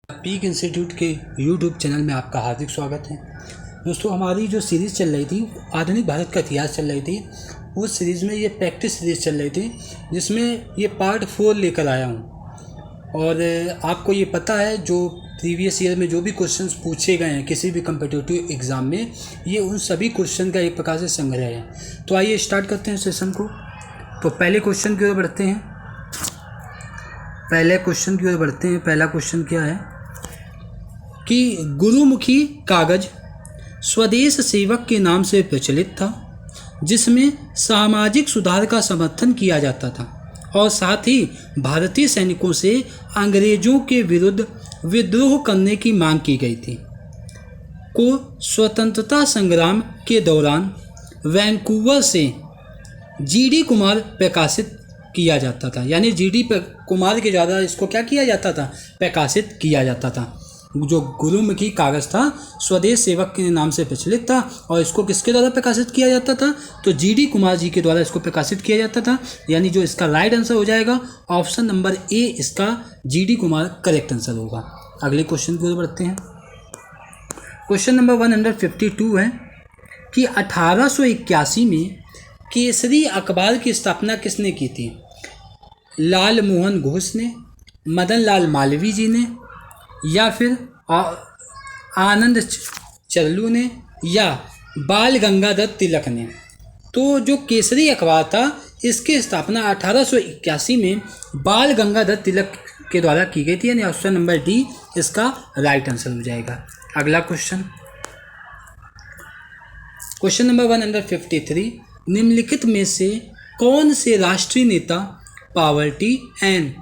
Peak institute के YouTube channel में आपका हार्दिक स्वागत है। दोस्तों, हमारी जो सीरीज़ चल रही थी आधुनिक भारत का इतिहास चल रही थी, उस सीरीज़ में ये प्रैक्टिस सीरीज़ चल रही थी जिसमें ये पार्ट 4 लेकर आया हूँ। और आपको ये पता है जो प्रीवियस ईयर में जो भी क्वेश्चंस पूछे गए हैं किसी भी कम्पिटिटिव एग्ज़ाम में, ये उन सभी क्वेश्चन का एक प्रकार से संग्रह है। तो आइए स्टार्ट करते हैं सेशन को। तो पहले क्वेश्चन की ओर बढ़ते हैं। पहला क्वेश्चन क्या है कि गुरुमुखी कागज स्वदेश सेवक के नाम से प्रचलित था, जिसमें सामाजिक सुधार का समर्थन किया जाता था और साथ ही भारतीय सैनिकों से अंग्रेजों के विरुद्ध विद्रोह करने की मांग की गई थी, को स्वतंत्रता संग्राम के दौरान वैंकूवर से जीडी कुमार प्रकाशित किया जाता था। यानी जीडी कुमार के द्वारा इसको क्या किया जाता था, प्रकाशित किया जाता था। जो गुरुमुखी कागज था स्वदेश सेवक के नाम से प्रचलित था और इसको किसके द्वारा प्रकाशित किया जाता था, तो जीडी कुमार जी के द्वारा इसको प्रकाशित किया जाता था। यानी जो इसका राइट आंसर हो जाएगा ऑप्शन नंबर ए, इसका जीडी कुमार करेक्ट आंसर होगा। अगले क्वेश्चन की ओर बढ़ते हैं। क्वेश्चन नंबर 152 है कि 1881 में केसरी अखबार की स्थापना किसने की थी? लाल मोहन घोष ने, मदन लाल मालवीय जी ने, या फिर आनंद चरलू ने, या बाल गंगाधर तिलक ने। तो जो केसरी अखबार था इसकी स्थापना 1881 में बाल गंगाधर तिलक के द्वारा की गई थी। यानी ऑप्शन नंबर डी इसका राइट आंसर हो जाएगा। अगला क्वेश्चन नंबर 153, निम्नलिखित में से कौन से राष्ट्रीय नेता poverty and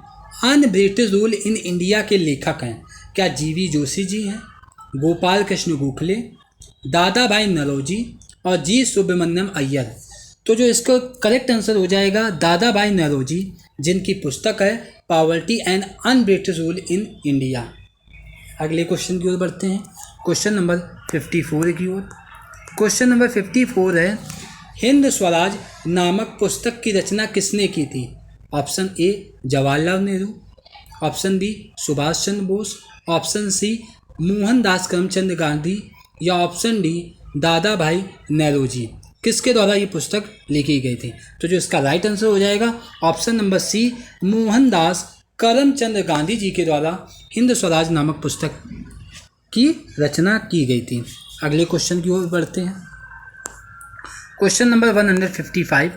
un-British rule in India के लेखक हैं? क्या जीवी जोशी जी हैं, गोपाल कृष्ण गोखले, दादा भाई नौरोजी और जी सुब्रमण्यम अय्यर? तो जो इसका करेक्ट आंसर हो जाएगा दादा भाई नौरोजी, जिनकी पुस्तक है poverty and un-British rule in India. अगले क्वेश्चन की ओर बढ़ते हैं। क्वेश्चन नंबर 54 की ओर। क्वेश्चन नंबर 54 है, हिंद स्वराज नामक पुस्तक की रचना किसने की थी? Option A Jawaharlal Nehru, option B Subhash Chandra Bose, option C Mohandas Karamchand Gandhi, या ऑप्शन डी दादा भाई नौरोजी। किसके द्वारा ये पुस्तक लिखी गई थी? तो जो इसका राइट आंसर हो जाएगा option number C, Mohandas Karamchand Gandhi ji के द्वारा हिंद स्वराज नामक पुस्तक की रचना की गई थी। अगले क्वेश्चन की ओर बढ़ते हैं। क्वेश्चन नंबर 155,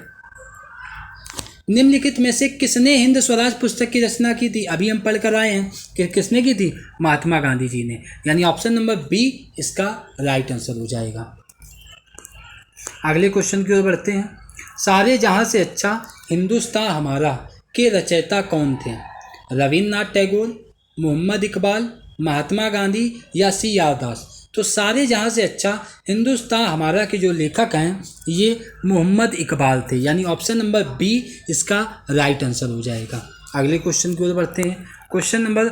निम्नलिखित में से किसने हिंद स्वराज पुस्तक की रचना की थी? अभी हम पढ़ कर आए हैं कि किसने की थी, महात्मा गांधी जी ने। यानी ऑप्शन नंबर बी इसका राइट आंसर हो जाएगा। अगले क्वेश्चन की ओर बढ़ते हैं। सारे जहां से अच्छा हिंदुस्तान हमारा के रचयिता कौन थे? रविन्द्रनाथ टैगोर, मोहम्मद इकबाल, महात्मा गांधी, या सी आर दास? तो सारे जहां से अच्छा हिंदुस्तान हमारा के जो लेखक हैं ये मोहम्मद इकबाल थे। यानी ऑप्शन नंबर बी इसका राइट आंसर हो जाएगा। अगले क्वेश्चन की ओर बढ़ते हैं। Question number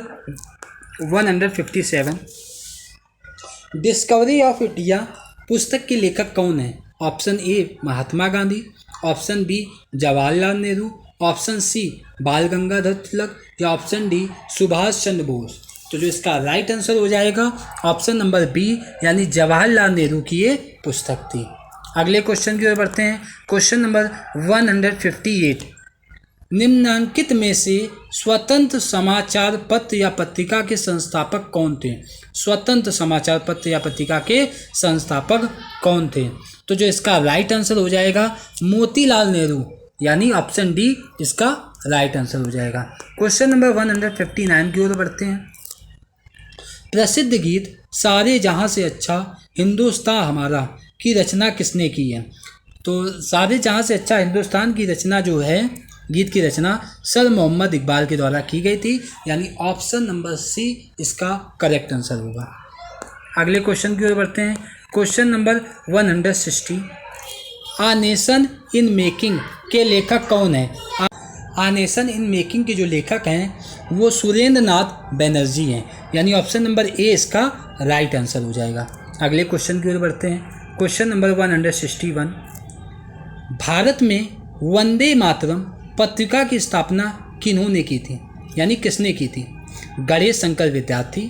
157, Discovery of India पुस्तक के लेखक कौन है? Option A Mahatma Gandhi, option B Jawaharlal Nehru, option C Bal Gangadhar Tilak, या ऑप्शन डी सुभाष चंद्र बोस? तो जो इसका राइट आंसर हो जाएगा ऑप्शन नंबर बी, यानी जवाहरलाल नेहरू की ये पुस्तक थी। अगले क्वेश्चन की ओर बढ़ते हैं। क्वेश्चन नंबर 158, निम्नांकित में से स्वतंत्र समाचार पत्र या पत्रिका के संस्थापक कौन थे? स्वतंत्र समाचार पत्र या पत्रिका के संस्थापक कौन थे? तो जो इसका राइट आंसर हो जाएगा मोतीलाल नेहरू, यानी ऑप्शन डी इसका राइट आंसर हो जाएगा। क्वेश्चन नंबर 159 की ओर बढ़ते हैं। प्रसिद्ध गीत सारे जहां से अच्छा हिंदुस्तान हमारा की रचना किसने की है? तो सारे जहां से अच्छा हिंदुस्तान की रचना जो है, गीत की रचना सर मोहम्मद इकबाल के द्वारा की गई थी। यानी ऑप्शन नंबर सी इसका करेक्ट आंसर होगा। अगले क्वेश्चन की ओर बढ़ते हैं। Question number 160, a nation in making के लेखक कौन है? आ नेशन इन मेकिंग के जो लेखक हैं वो सुरेंद्र नाथ बनर्जी हैं। यानी ऑप्शन नंबर ए इसका राइट आंसर हो जाएगा। अगले क्वेश्चन की ओर बढ़ते हैं। क्वेश्चन नंबर 161, भारत में वंदे मातरम पत्रिका की स्थापना किन्होंने की थी? यानी किसने की थी? गणेश शंकर विद्यार्थी,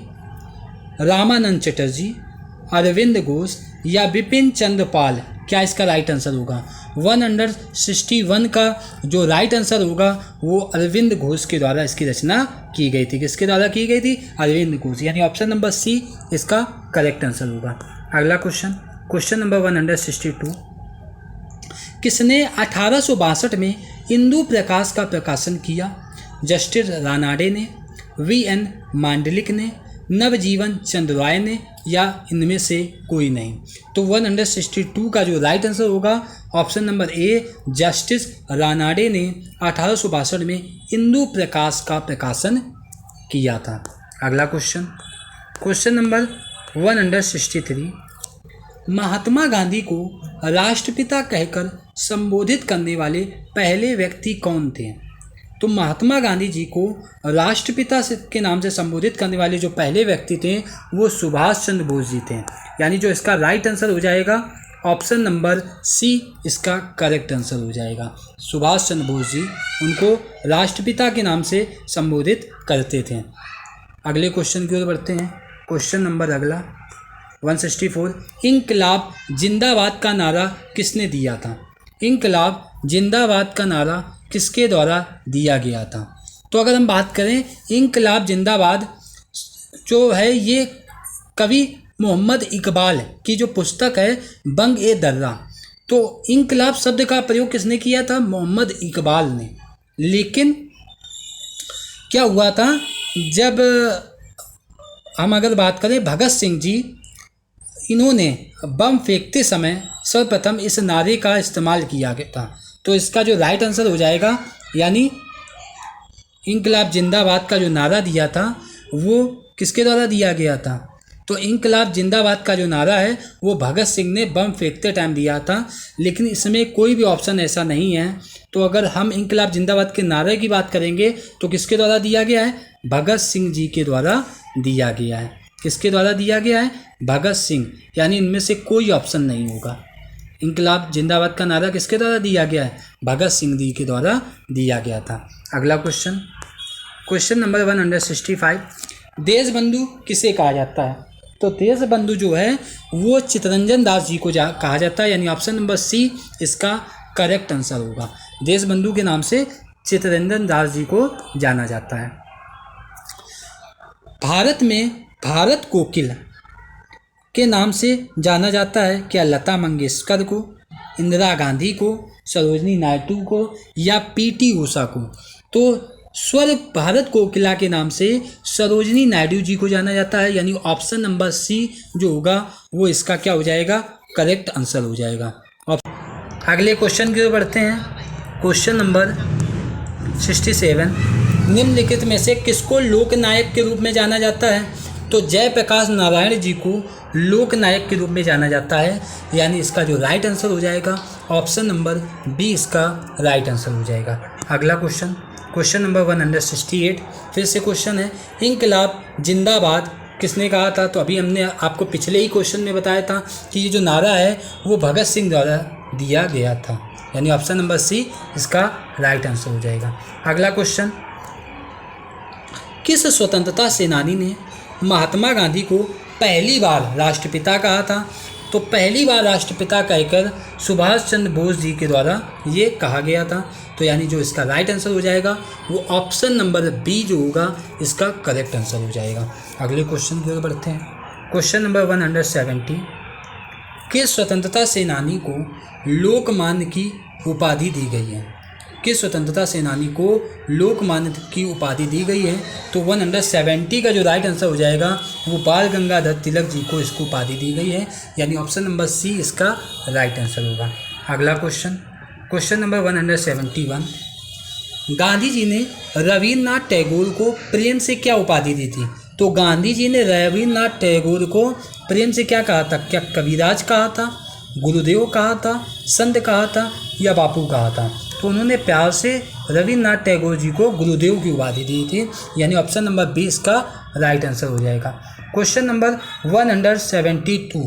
रामानंद चटर्जी, अरविंद घोष या विपिन चंद्र पाल, क्या इसका राइट आंसर होगा? 161 का जो राइट आंसर होगा वो अरविंद घोष के द्वारा इसकी रचना की गई थी। किसके द्वारा की गई थी? अरविंद घोष, यानी ऑप्शन नंबर सी इसका करेक्ट आंसर होगा। अगला क्वेश्चन, क्वेश्चन नंबर 162, किसने 1862 में इंदु प्रकाश का प्रकाशन किया? जस्टिस रानाडे ने, वी.एन. मांडलिक ने, नवजीवन चंद्र राय ने या इनमें से कोई नहीं? तो 162 का जो राइट आंसर होगा ऑप्शन नंबर ए, जस्टिस रानाडे ने 1862 में इंदु प्रकाश का प्रकाशन किया था। अगला question, question number 163, Mahatma Gandhi को राष्ट्रपिता कहकर संबोधित करने वाले पहले व्यक्ति कौन थे? तो महात्मा गांधी जी को राष्ट्रपिता के नाम से संबोधित करने वाले जो पहले व्यक्ति थे वो सुभाष चंद्र बोस जी थे, यानी जो इसका राइट आंसर हो जाएगा ऑप्शन नंबर सी इसका करेक्ट आंसर हो जाएगा। सुभाष चंद्र बोस जी उनको राष्ट्रपिता के नाम से संबोधित करते थे। अगले क्वेश्चन की ओर बढ़ते हैं। क्वेश्चन नंबर अगला 164, इंकलाब जिंदाबाद का नारा किसने दिया था? इंकलाब जिंदाबाद का नारा किसके द्वारा दिया गया था? तो अगर हम बात करें इंकलाब जिंदाबाद जो है ये कवि मोहम्मद इकबाल की जो पुस्तक है बंग ए दर्रा, तो इंकलाब शब्द का प्रयोग किसने किया था? मोहम्मद इकबाल ने। लेकिन क्या हुआ था, जब हम अगर बात करें भगत सिंह जी, इन्होंने बम फेंकते समय सर्वप्रथम इस नारे का इस्तेमाल किया गया था। तो इसका जो राइट आंसर हो जाएगा, यानी इंकलाब जिंदाबाद का जो नारा दिया था वो किसके द्वारा दिया गया था? तो इंकलाब जिंदाबाद का जो नारा है वो भगत सिंह ने बम फेंकते टाइम दिया था, लेकिन इसमें कोई भी ऑप्शन ऐसा नहीं है। तो अगर हम इंकलाब जिंदाबाद के नारे की बात करेंगे तो किसके द्वारा दिया गया है? भगत सिंह जी के द्वारा दिया गया है। किसके द्वारा दिया गया है? भगत सिंह, यानी इनमें से कोई ऑप्शन नहीं होगा। इंकलाब जिंदाबाद का नारा किसके द्वारा दिया गया है? भगत सिंह जी के द्वारा दिया गया था। अगला क्वेश्चन, क्वेश्चन नंबर 165, देशबंधु किसे कहा जाता है? तो देशबंधु जो है वो चित्तरंजन दास जी को कहा जाता है, यानी ऑप्शन नंबर सी इसका करेक्ट आंसर होगा। देशबंधु के नाम से चित्तरंजन दास जी को जाना जाता है। भारत में भारत कोकिल के नाम से जाना जाता है क्या? लता मंगेशकर को, इंदिरा गांधी को, सरोजनी नायडू को या पीटी उषा को? तो स्वर भारत कोकिला के नाम से सरोजनी नायडू जी को जाना जाता है, यानी ऑप्शन नंबर सी जो होगा वो इसका क्या हो जाएगा? करेक्ट आंसर हो जाएगा। अगले क्वेश्चन की ओर बढ़ते हैं। क्वेश्चन नंबर 67, निम्नलिखित में से किसको लोकनायक के रूप में जाना जाता है? तो जयप्रकाश नारायण जी को लोकनायक के रूप में जाना जाता है, यानी इसका जो राइट आंसर हो जाएगा ऑप्शन नंबर बी इसका राइट आंसर हो जाएगा। अगला क्वेश्चन, क्वेश्चन नंबर 168, फिर से क्वेश्चन है इंकलाब जिंदाबाद किसने कहा था? तो अभी हमने आपको पिछले ही क्वेश्चन में बताया था कि ये जो नारा है वो भगत सिंह द्वारा दिया गया था, यानी ऑप्शन नंबर सी इसका राइट आंसर हो जाएगा। अगला क्वेश्चन, किस स्वतंत्रता सेनानी ने महात्मा गांधी को पहली बार राष्ट्रपिता कहा था? तो पहली बार राष्ट्रपिता कहकर सुभाष चंद्र बोस जी के द्वारा ये कहा गया था। तो यानी जो इसका राइट आंसर हो जाएगा वो ऑप्शन नंबर बी जो होगा इसका करेक्ट आंसर हो जाएगा। अगले क्वेश्चन की ओर बढ़ते हैं। क्वेश्चन नंबर 170, किस स्वतंत्रता सेनानी को लोकमान्य की उपाधि दी गई है? किस स्वतंत्रता सेनानी को लोकमान्य की उपाधि दी गई है? तो 170 का जो राइट आंसर हो जाएगा वो बाल गंगाधर तिलक जी को इसको उपाधि दी गई है, यानी ऑप्शन नंबर सी इसका राइट आंसर होगा। अगला question, question number 171, Gandhi ji ने रविन्द्रनाथ टैगोर को प्रेम से क्या उपाधि दी थी? तो गांधी जी ने रविन्द्रनाथ टैगोर को प्रेम से क्या कहा था? क्या कविराज कहा था, गुरुदेव कहा था, संत कहा था या बापू कहा था? तो उन्होंने प्यार से रविन्द्रनाथ टैगोर जी को गुरुदेव की उपाधि दी थी, यानी ऑप्शन नंबर 20 का राइट आंसर हो जाएगा। क्वेश्चन नंबर 172,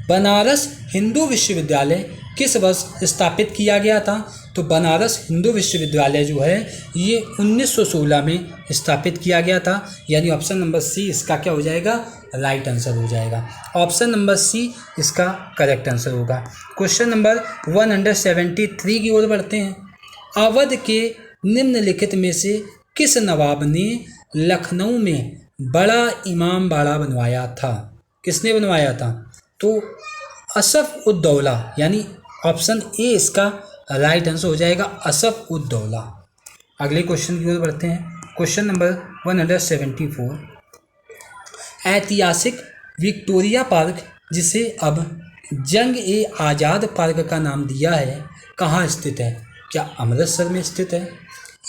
बनारस हिंदू विश्वविद्यालय किस वर्ष स्थापित किया गया था? तो बनारस हिंदू विश्वविद्यालय जो है ये 1916 में स्थापित किया गया था, यानी ऑप्शन नंबर सी इसका क्या हो जाएगा, राइट आंसर हो जाएगा। ऑप्शन नंबर सी इसका करेक्ट आंसर होगा। क्वेश्चन नंबर 173 की ओर बढ़ते हैं। अवध के निम्नलिखित में से किस नवाब ने लखनऊ में बड़ा इमाम बाड़ा बनवाया था? किसने बनवाया था? तो असफ उद दौला, यानी ऑप्शन ए इसका राइट आंसर हो जाएगा, असफ उद दौला। अगले क्वेश्चन की ओर बढ़ते हैं। Question number 174। ऐतिहासिक विक्टोरिया पार्क, जिसे अब जंग ए आज़ाद पार्क का नाम दिया है, कहाँ स्थित है? क्या अमृतसर में स्थित है,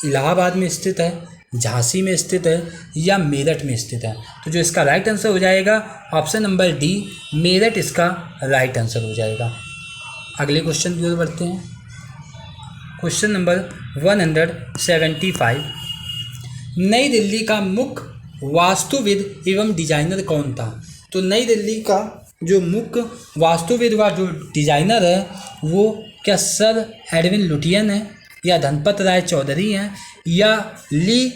इलाहाबाद में स्थित है, झांसी में स्थित है या मेरठ में स्थित है? तो जो इसका राइट आंसर हो जाएगा ऑप्शन नंबर डी, मेरठ इसका राइट आंसर हो जाएगा। अगले क्वेश्चन की ओर बढ़ते हैं। Question number 175। नई दिल्ली का मुख्य वास्तुविद एवं डिजाइनर कौन था? तो नई दिल्ली का जो मुख्य वास्तुविद व जो डिजाइनर है वो क्या सर एडविन लुटियन है, या धनपत राय चौधरी हैं, या ली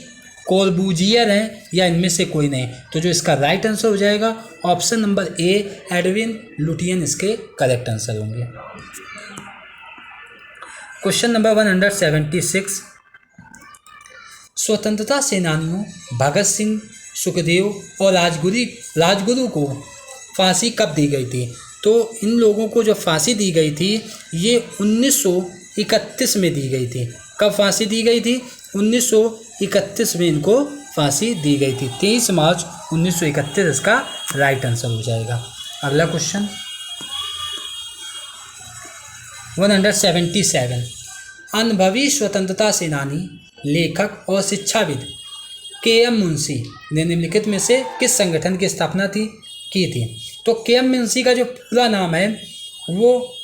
कोर्बुजियर हैं, या इनमें से कोई नहीं? तो जो इसका राइट आंसर हो जाएगा option number A, Edwin Lutyens इसके करेक्ट आंसर होंगे। Question number 176। स्वतंत्रता सेनानियों भगत सिंह, सुखदेव और राजगुरु को फांसी कब दी गई थी? तो इन लोगों को जो फांसी दी गई थी ये 1931 में दी गई थी। कब फांसी दी गई थी? 1931 में इनको फांसी दी गई थी। 23 मार्च 1931 इसका राइट आंसर हो जाएगा। अगला क्वेश्चन 177। अनुभवी स्वतंत्रता सेनानी, लेखक और शिक्षाविद के.एम. मुंशी ने निम्नलिखित में से किस संगठन की स्थापना की थी? तो के.एम. मुंशी का जो पूरा नाम है वो,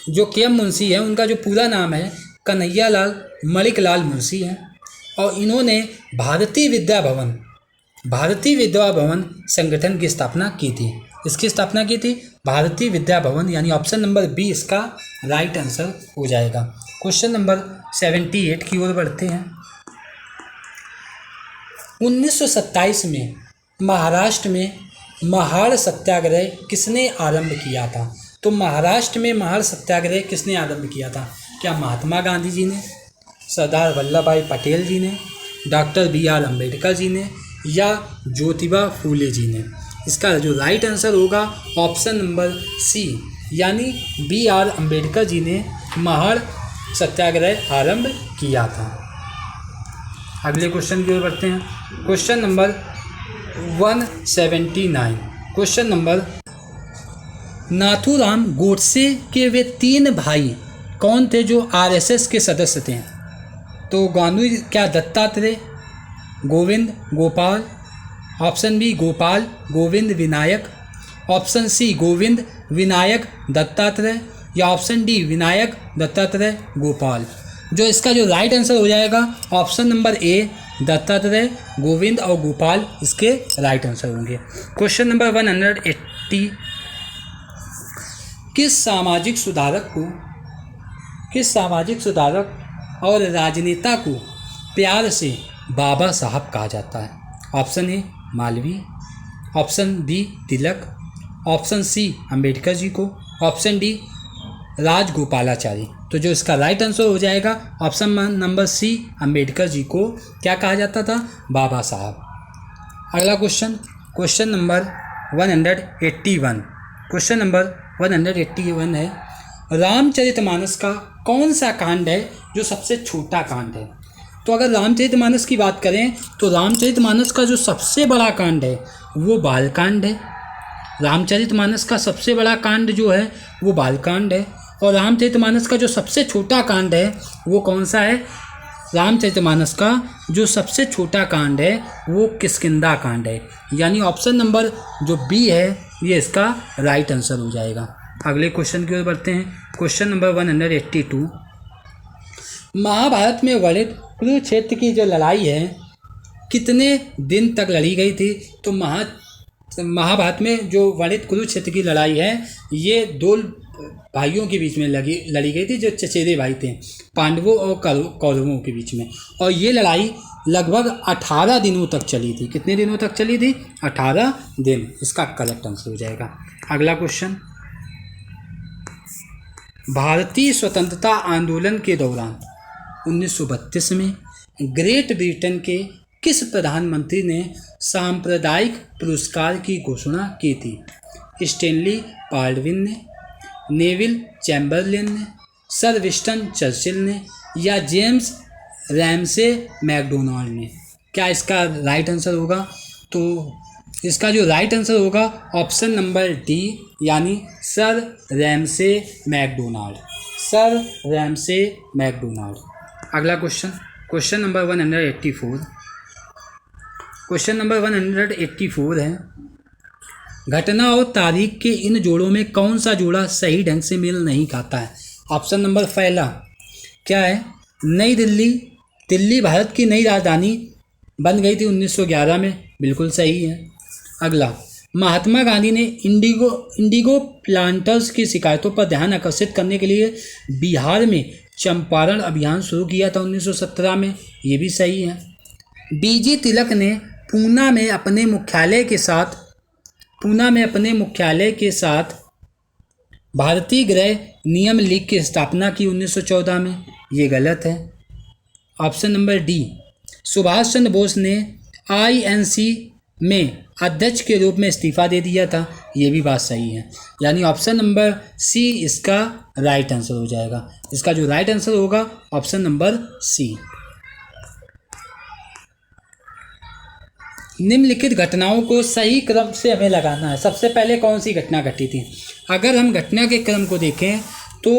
जो के.एम. मुंशी है उनका जो पूरा नाम है कन्हैयालाल मणिकलाल मुंशी है, और इन्होंने भारतीय विद्या भवन संगठन की स्थापना की थी। इसकी स्थापना की थी भारतीय विद्या भवन, यानी ऑप्शन नंबर बी इसका राइट आंसर हो जाएगा। क्वेश्चन नंबर 78 की ओर बढ़ते हैं। 1927 में महाराष्ट्र में महाड़ सत्याग्रह किसने आरंभ किया था? तो महाराष्ट्र में महाड़ सत्याग्रह किसने आरंभ किया था? क्या महात्मा गांधी जी ने, सरदार वल्लभ भाई पटेल जी ने, डॉक्टर B.R. अम्बेडकर जी ने, या ज्योतिबा फूले जी ने? इसका जो राइट आंसर होगा ऑप्शन नंबर सी, यानी B.R. अम्बेडकर जी ने महाड़ सत्याग्रह आरंभ किया था। अगले क्वेश्चन की ओर बढ़ते हैं। Question number 179। Question number, Nathuram Godse के वे 3 भाई कौन थे जो आरएसएस के सदस्य थे? तो गांधी क्या Dattatreya, Govind Gopal, option B Gopal Govind Vinayak, option C Govind Vinayak Dattatreya, या ऑप्शन डी विनायक दत्तात्रेय गोपाल? जो इसका जो राइट आंसर हो जाएगा option number A, Dattatreya, Govind और गोपाल इसके राइट आंसर होंगे। Question number 180। किस सामाजिक सुधारक और राजनेता को प्यार से बाबा साहब कहा जाता है? Option A Malviya, option B Tilak, option C Ambedkar ji को, ऑप्शन डी राजगोपालाचारी। तो जो इसका राइट आंसर हो जाएगा ऑप्शन नंबर सी, अंबेडकर जी को क्या कहा जाता था? बाबा साहब। अगला question, question number 181। Question number 181 है, रामचरितमानस का कौन सा कांड है जो सबसे छोटा कांड है? तो अगर रामचरितमानस की बात करें तो रामचरितमानस का जो सबसे बड़ा कांड है वो बालकांड है। रामचरितमानस का सबसे बड़ा कांड जो है वो बालकांड है, और रामचरितमानस का जो सबसे छोटा कांड है वो कौन सा है? रामचरितमानस का जो सबसे छोटा कांड है वो किष्किंधा कांड है, यानी ऑप्शन नंबर जो बी है ये इसका राइट आंसर हो जाएगा। अगले क्वेश्चन की ओर बढ़ते हैं। Question number 182। महाभारत में वर्णित कुरुक्षेत्र की जो लड़ाई है कितने दिन तक लड़ी गई थी? तो महाभारत में जो वर्णित कुरुक्षेत्र की लड़ाई है ये भाइयों के बीच में लड़ी गई थी, जो चचेरे भाई थे, पांडवों और कौरवों के बीच में। और ये लड़ाई लगभग 18 दिनों तक चली थी। कितने दिनों तक चली थी? 18 दिन। इसका करेक्ट आंसर हो जाएगा। अगला क्वेश्चन, भारतीय स्वतंत्रता आंदोलन के दौरान 1932 में ग्रेट ब्रिटेन के किस प्रधानमंत्री ने सांप्रदायिक पुरस्कार की घोषणा की थी? स्टैनली बाल्डविन ने, नेविल चैम्बरलेन ने, सर विंस्टन चर्चिल ने, या जेम्स रैमसे मैकडोनाल्ड ने? क्या इसका राइट आंसर होगा? तो इसका जो राइट आंसर होगा ऑप्शन नंबर डी, यानी sir Ramsay MacDonald. Sir Ramsay MacDonald. अगला question, question number 184। Question number 184 है, घटना और तारीख के इन जोड़ों में कौन सा जोड़ा सही ढंग से मेल नहीं खाता है? ऑप्शन नंबर पहला क्या है? नई दिल्ली, दिल्ली भारत की नई राजधानी बन गई थी 1911 में, बिल्कुल सही है। अगला, महात्मा गांधी ने इंडिगो प्लांटर्स की शिकायतों पर ध्यान आकर्षित करने के लिए बिहार में चंपारण अभियान शुरू किया था 1917 में, ये भी सही है। बीजी तिलक ने पूना में अपने मुख्यालय के साथ भारतीय गृह नियम लीग की स्थापना की 1914 में, ये गलत है। Option number D, Subhash Chandra Bose ने INC में अध्यक्ष के रूप में इस्तीफा दे दिया था, ये भी बात सही है। यानी ऑप्शन नंबर सी इसका राइट आंसर हो जाएगा। इसका जो राइट आंसर होगा ऑप्शन नंबर सी। निम्नलिखित घटनाओं को सही क्रम से हमें लगाना है। सबसे पहले कौन सी घटना घटी थी? अगर हम घटना के क्रम को देखें तो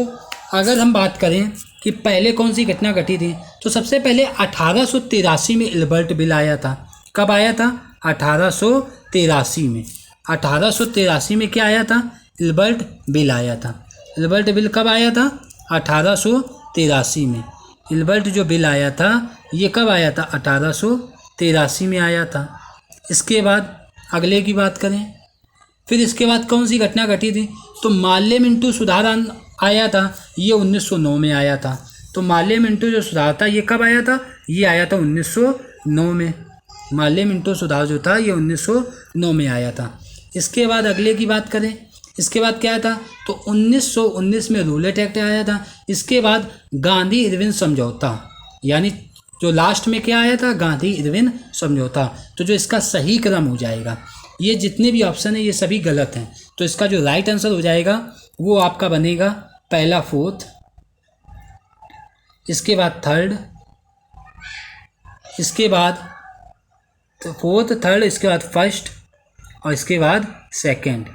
अगर हम बात करें कि पहले कौन सी घटना घटी थी, तो सबसे पहले 1883 में इल्बर्ट बिल आया था। कब आया था? 1883 में। 1883 में क्या आया था? इल्बर्ट बिल आया था। इल्बर्ट बिल कब आया था? 1883 में। इल्बर्ट जो बिल आया था ये कब आया था? 1883 में आया था। इसके बाद अगले की बात करें, फिर इसके बाद कौन सी घटना घटी थी? तो माल्य मिंटू सुधार आया था, ये 1909 में आया था। तो माल्य मिंटू जो सुधार था ये कब आया था? ये आया था 1909 में। माल्य मिंटू सुधार जो था ये 1909 में आया था। इसके बाद अगले की बात करें, इसके बाद क्या था? तो 1919 में रूलेट एक्ट आया था। इसके बाद गांधी इरविन समझौता, यानी जो लास्ट में क्या आया था? गांधी इरविन समझौता। तो जो इसका सही क्रम हो जाएगा, ये जितने भी ऑप्शन है ये सभी गलत हैं। तो इसका जो राइट आंसर हो जाएगा वो आपका बनेगा पहला फोर्थ, इसके बाद थर्ड, इसके बाद फोर्थ थर्ड, इसके बाद फर्स्ट और इसके बाद सेकंड।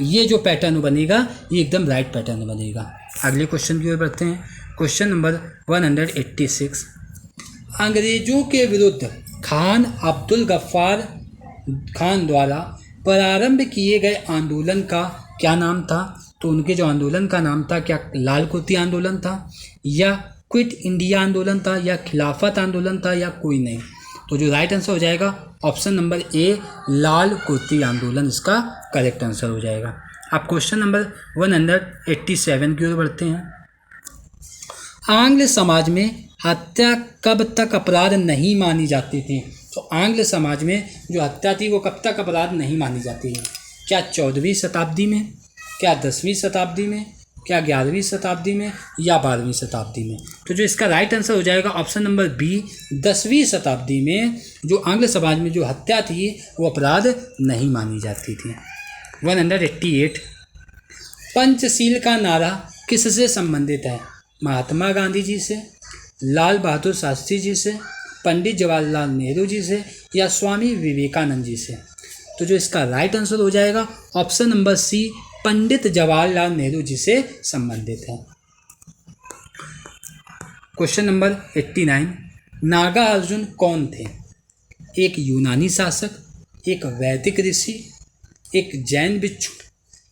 ये जो पैटर्न बनेगा ये एकदम राइट पैटर्न बनेगा। अगले क्वेश्चन की ओर बढ़ते हैं। Question number 186। अंग्रेजों के विरुद्ध खान अब्दुल गफ्फार खान द्वारा प्रारंभ किए गए आंदोलन का क्या नाम था? तो उनके जो आंदोलन का नाम था, क्या लाल कुर्ती आंदोलन था, या क्विट इंडिया आंदोलन था, या खिलाफत आंदोलन था, या कोई नहीं? तो जो राइट आंसर हो जाएगा ऑप्शन नंबर ए, लाल कुर्ती आंदोलन इसका करेक्ट आंसर हो जाएगा। अब क्वेश्चन नंबर 187 की ओर बढ़ते हैं। आंग्ल समाज में हत्या कब तक अपराध नहीं मानी जाती थी? तो आंग्ल समाज में जो हत्या थी वो कब तक अपराध नहीं मानी जाती है? क्या 14वीं शताब्दी में, क्या 10वीं शताब्दी में, क्या 11वीं शताब्दी में, या 12वीं शताब्दी में? तो जो इसका राइट आंसर हो जाएगा ऑप्शन नंबर बी, 10वीं शताब्दी में जो आंग्ल समाज में जो हत्या थी वो अपराध नहीं मानी जाती थी। 188। पंचशील का नारा किससे संबंधित है? महात्मा गांधी जी से, लाल बहादुर शास्त्री जी से, पंडित जवाहरलाल नेहरू जी से, या स्वामी विवेकानंद जी से? तो जो इसका राइट आंसर हो जाएगा ऑप्शन नंबर सी, पंडित जवाहरलाल नेहरू जी से संबंधित है। Question number 89। नागा अर्जुन कौन थे? एक यूनानी शासक, एक वैदिक ऋषि, एक जैन भिक्षु,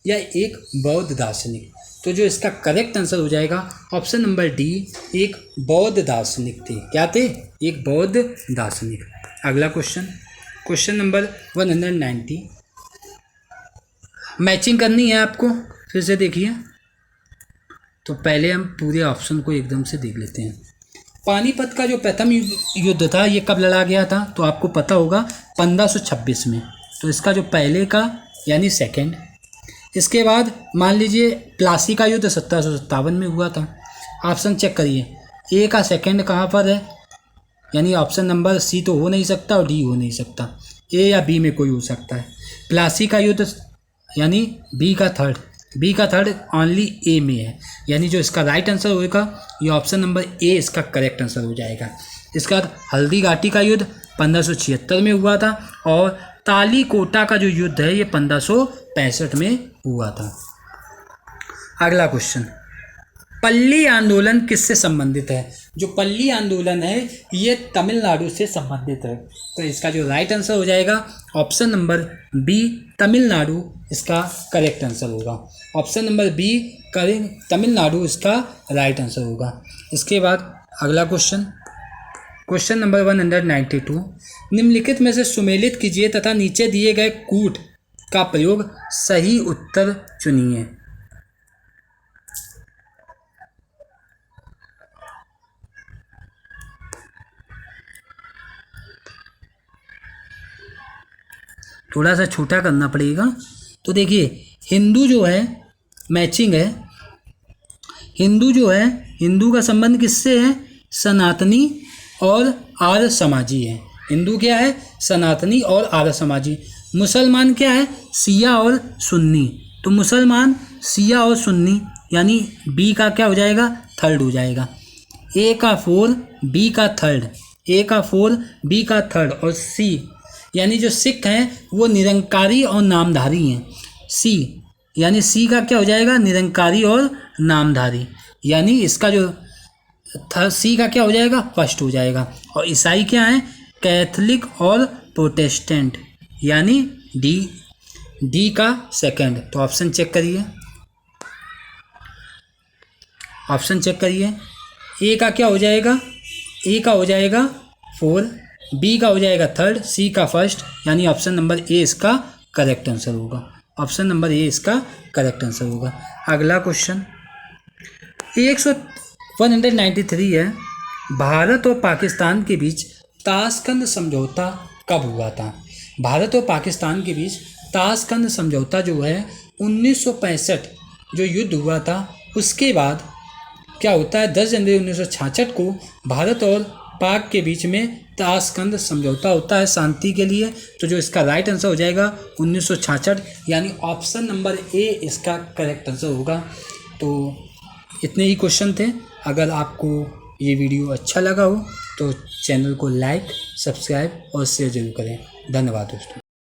या एक बौद्ध दार्शनिक? तो जो इसका करेक्ट आंसर हो जाएगा ऑप्शन नंबर डी, एक बौद्ध दार्शनिक थे। क्या थे? एक बौद्ध दार्शनिक। अगला क्वेश्चन, क्वेश्चन नंबर 190। मैचिंग करनी है आपको, फिर से देखिए। तो पहले हम पूरे ऑप्शन को एकदम से देख लेते हैं। पानीपत का जो प्रथम युद्ध था ये कब लड़ा गया था, तो आपको पता होगा 1526 में। तो इसका जो पहले का यानी सेकंड। इसके बाद मान लीजिए प्लासी का युद्ध 1757 में हुआ था। ऑप्शन चेक करिए, ए का सेकंड कहाँ पर है, यानी ऑप्शन नंबर सी तो हो नहीं सकता और डी हो नहीं सकता, ए या बी में कोई हो सकता है। प्लासी का युद्ध यानी बी का थर्ड ओनली ए में है, यानी जो इसका राइट आंसर होगा ये ऑप्शन नंबर ए इसका करेक्ट आंसर हो जाएगा। इसके बाद हल्दी घाटी का युद्ध 1576 में हुआ था और तालीकोटा का जो युद्ध है ये 1565 में हुआ था। अगला क्वेश्चन, पल्ली आंदोलन किससे संबंधित है? जो पल्ली आंदोलन है ये तमिलनाडु से संबंधित है, तो इसका जो राइट आंसर हो जाएगा ऑप्शन नंबर बी तमिलनाडु इसका करेक्ट आंसर होगा। ऑप्शन नंबर बी तमिलनाडु इसका राइट आंसर होगा। इसके बाद अगला क्वेश्चन नंबर 192, निम्नलिखित में से सुमेलित कीजिए तथा नीचे दिए गए कूट का प्रयोग सही उत्तर चुनिए। थोड़ा सा छोटा करना पड़ेगा। तो देखिए हिंदू जो है मैचिंग है, हिंदू का संबंध किससे है? सनातनी और आर्य समाजी है। हिंदू क्या है? सनातनी और आर्य समाजी। मुसलमान क्या है? शिया और सुन्नी। तो मुसलमान शिया और सुन्नी यानी बी का क्या हो जाएगा? थर्ड हो जाएगा। ए का 4 बी का थर्ड और सी यानी जो सिख हैं वो निरंकारी और नामधारी हैं। यानी सी का क्या हो जाएगा? निरंकारी और नामधारी, यानी इसका जो सी का क्या हो जाएगा? फर्स्ट हो जाएगा। और ईसाई क्या है? कैथलिक और प्रोटेस्टेंट, यानी डी का सेकंड। तो ऑप्शन चेक करिए, ए का क्या हो जाएगा? ए का हो जाएगा 4, बी का हो जाएगा थर्ड, सी का फर्स्ट, यानी ऑप्शन नंबर ए इसका करेक्ट आंसर होगा। अगला क्वेश्चन 193 है, भारत और पाकिस्तान के बीच ताशकंद समझौता कब हुआ था? भारत और पाकिस्तान के बीच ताशकंद समझौता जो है 1965 जो युद्ध हुआ था उसके बाद क्या होता है? 10 जनवरी 1966 को भारत और पाक के बीच में ताशकंद समझौता होता है शांति के लिए। तो जो इसका राइट आंसर हो जाएगा 1966, यानी ऑप्शन नंबर ए इसका करेक्ट आंसर होगा। तो इतने ही क्वेश्चन थे। अगर आपको ये वीडियो अच्छा लगा हो तो चैनल को लाइक, सब्सक्राइब और शेयर जरूर करें। धन्यवाद दोस्तों।